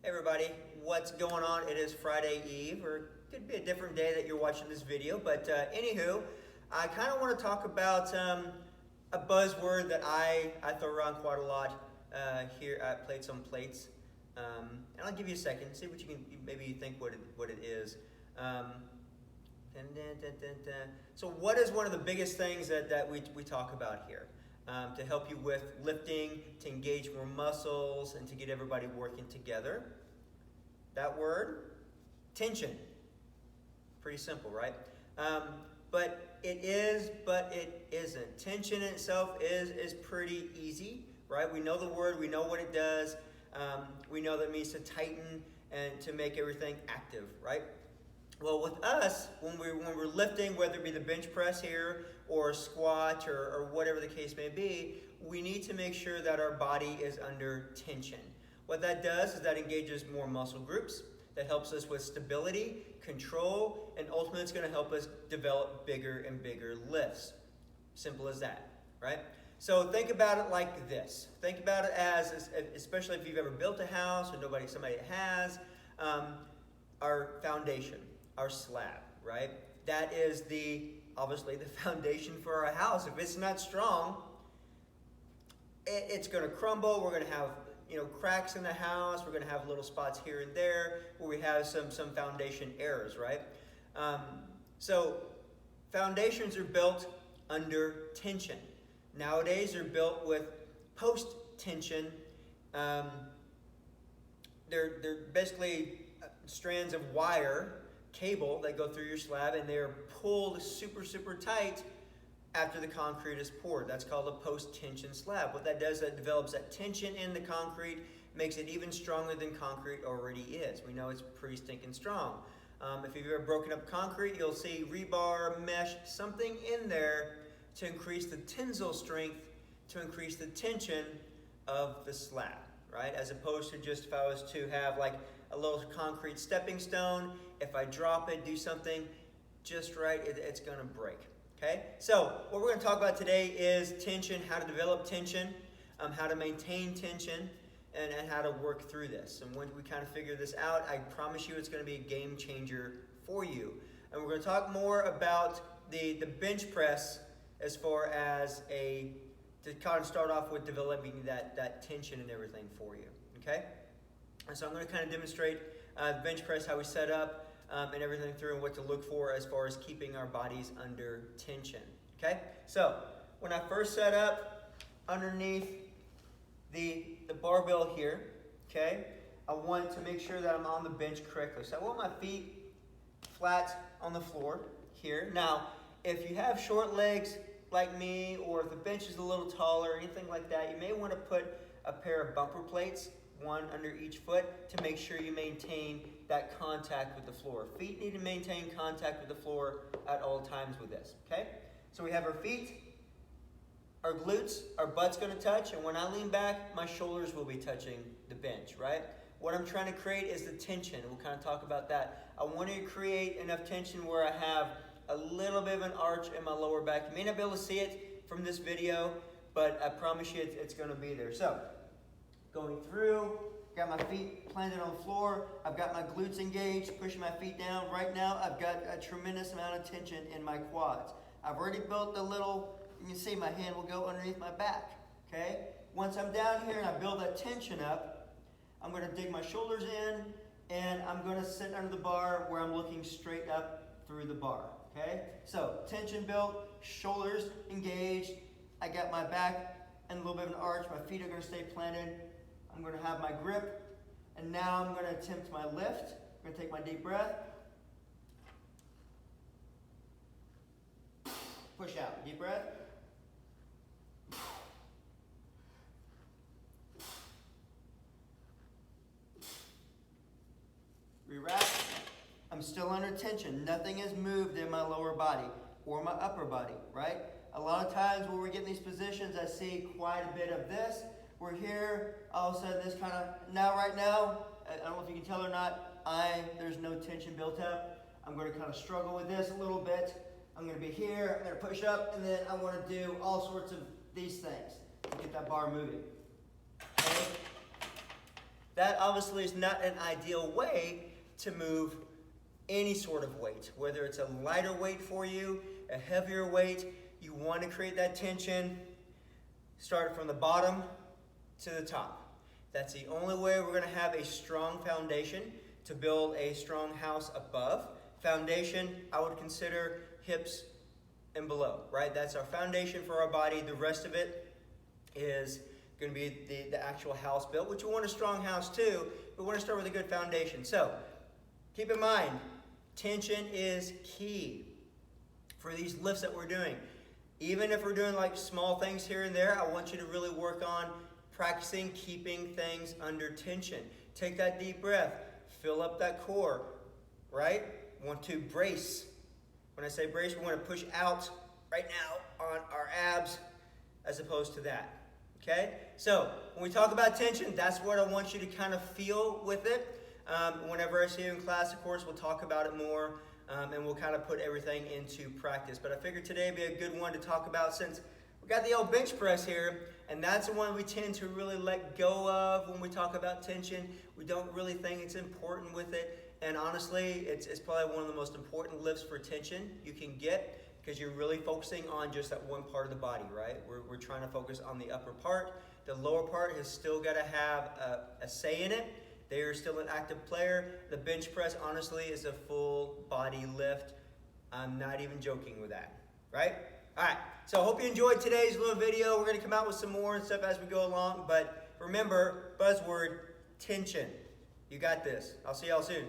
Everybody, what's going on? It is Friday Eve, or it could be a different day that you're watching this video, but anywho, I kind of want to talk about a buzzword that I throw around quite a lot here at Plates on Plates, and I'll give you a second, see what you can, maybe you think what it is. So what is one of the biggest things that we talk about here? To help you with lifting, to engage more muscles, and to get everybody working together. That word, tension. Pretty simple, right? But it isn't. Tension in itself is pretty easy, right? We know the word, we know what it does. We know that it means to tighten and to make everything active, right? Well, with us, when we're lifting, whether it be the bench press here or a squat or whatever the case may be, we need to make sure that our body is under tension. What that does is that engages more muscle groups, that helps us with stability, control, and ultimately it's going to help us develop bigger and bigger lifts. Simple as that, right? So think about it like this. Think about it as, especially if you've ever built a house or somebody has, our foundation, our slab, right? That is obviously the foundation for our house. If it's not strong, it's going to crumble. We're going to have cracks in the house. We're going to have little spots here and there where we have some foundation errors, right? So foundations are built under tension. Nowadays, they're built with post-tension. They're basically strands of cable that go through your slab, and they're pulled super, super tight after the concrete is poured. That's called a post-tension slab. What that does, that develops that tension in the concrete, makes it even stronger than concrete already is. We know it's pretty stinking strong. If you've ever broken up concrete, you'll see rebar, mesh, something in there to increase the tensile strength, to increase the tension of the slab, right? As opposed to just if I was to have like a little concrete stepping stone, if I drop it, do something just right, it's going to break. Okay, so what we're going to talk about today is tension, how to develop tension, how to maintain tension, and how to work through this. And when we kind of figure this out, I promise you it's going to be a game changer for you. And we're going to talk more about the bench press as far as to kind of start off with developing that tension and everything for you. Okay, and so I'm going to kind of demonstrate the bench press, how we set up, and everything through, and what to look for as far as keeping our bodies under tension. Okay, so when I first set up underneath the barbell here, okay, I want to make sure that I'm on the bench correctly. So I want my feet flat on the floor here. Now, if you have short legs like me, or if the bench is a little taller or anything like that, you may want to put a pair of bumper plates, one under each foot, to make sure you maintain that contact with the floor. Feet need to maintain contact with the floor at all times with this, okay? So we have our feet, our glutes, our butt's going to touch, and when I lean back, my shoulders will be touching the bench, right? What I'm trying to create is the tension. We'll kind of talk about that. I want to create enough tension where I have a little bit of an arch in my lower back. You may not be able to see it from this video, but I promise you it's going to be there. So, going through, got my feet planted on the floor. I've got my glutes engaged, pushing my feet down. Right now, I've got a tremendous amount of tension in my quads. I've already built you can see my hand will go underneath my back, okay? Once I'm down here and I build that tension up, I'm going to dig my shoulders in, and I'm going to sit under the bar where I'm looking straight up through the bar, okay? So, tension built, shoulders engaged. I got my back and a little bit of an arch. My feet are going to stay planted. I'm going to have my grip, and now I'm going to attempt my lift. I'm going to take my deep breath. Push out. Deep breath. Relax. I'm still under tension. Nothing has moved in my lower body or my upper body, right? A lot of times when we're getting these positions, I see quite a bit of this. We're here, all of a sudden this kind of, right now, I don't know if you can tell or not, there's no tension built up. I'm going to kind of struggle with this a little bit. I'm going to be here, I'm going to push up, and then I want to do all sorts of these things to get that bar moving. Okay? that obviously is not an ideal way to move any sort of weight, whether it's a lighter weight for you, a heavier weight. You want to create that tension, start from the bottom to the top. That's the only way we're going to have a strong foundation to build a strong house above. Foundation, I would consider hips and below, right? That's our foundation for our body. The rest of it is going to be the actual house built, which we want a strong house too. We want to start with a good foundation. So keep in mind, tension is key for these lifts that we're doing. Even if we're doing like small things here and there, I want you to really work on practicing keeping things under tension. Take that deep breath, fill up that core, right? We want to brace. When I say brace, we want to push out right now on our abs as opposed to that. Okay? So when we talk about tension, that's what I want you to kind of feel with it. Whenever I see you in class, of course, we'll talk about it more, and we'll kind of put everything into practice. But I figured today would be a good one to talk about since we got the old bench press here, and that's the one we tend to really let go of when we talk about tension. We don't really think it's important with it, and honestly, it's probably one of the most important lifts for tension you can get because you're really focusing on just that one part of the body, right? We're trying to focus on the upper part. The lower part has still got to have a say in it. They are still an active player. The bench press, honestly, is a full body lift. I'm not even joking with that, right? All right, so I hope you enjoyed today's little video. We're going to come out with some more and stuff as we go along. But remember, buzzword, tension. You got this. I'll see y'all soon.